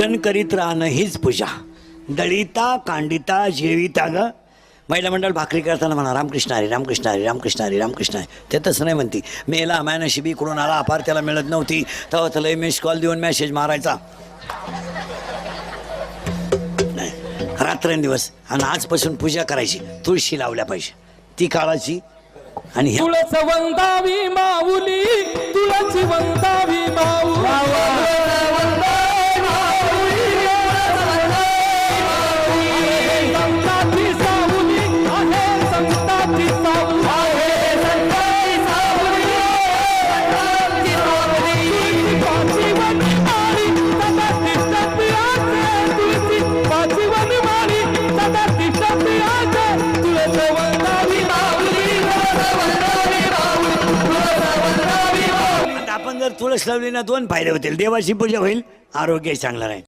जतन करीत राहणं हीच पूजा. दळिता कांडिता जेविता ग. महिला मंडळ भाकरी करताना म्हणा रामकृष्ण हरी रामकृष्ण हरी रामकृष्ण हरी रामकृष्ण हरी. ते तसं नाही म्हणती. मेला नशिबी इकडून आला अपार त्याला मिळत नव्हती तेव्हा त्याला मिस कॉल देऊन मेसेज मारायचा नाही. रात्रंदिवस आणि आजपासून पूजा करायची. तुळशी लावल्या पाहिजे ती काळाची. आणि तुळस वंदावी माऊली तुळस वंदावी माऊली आपण जर तुळस लावली ना 2 फायदे होतील. देवाची पूजा होईल, आरोग्य चांगलं राहील.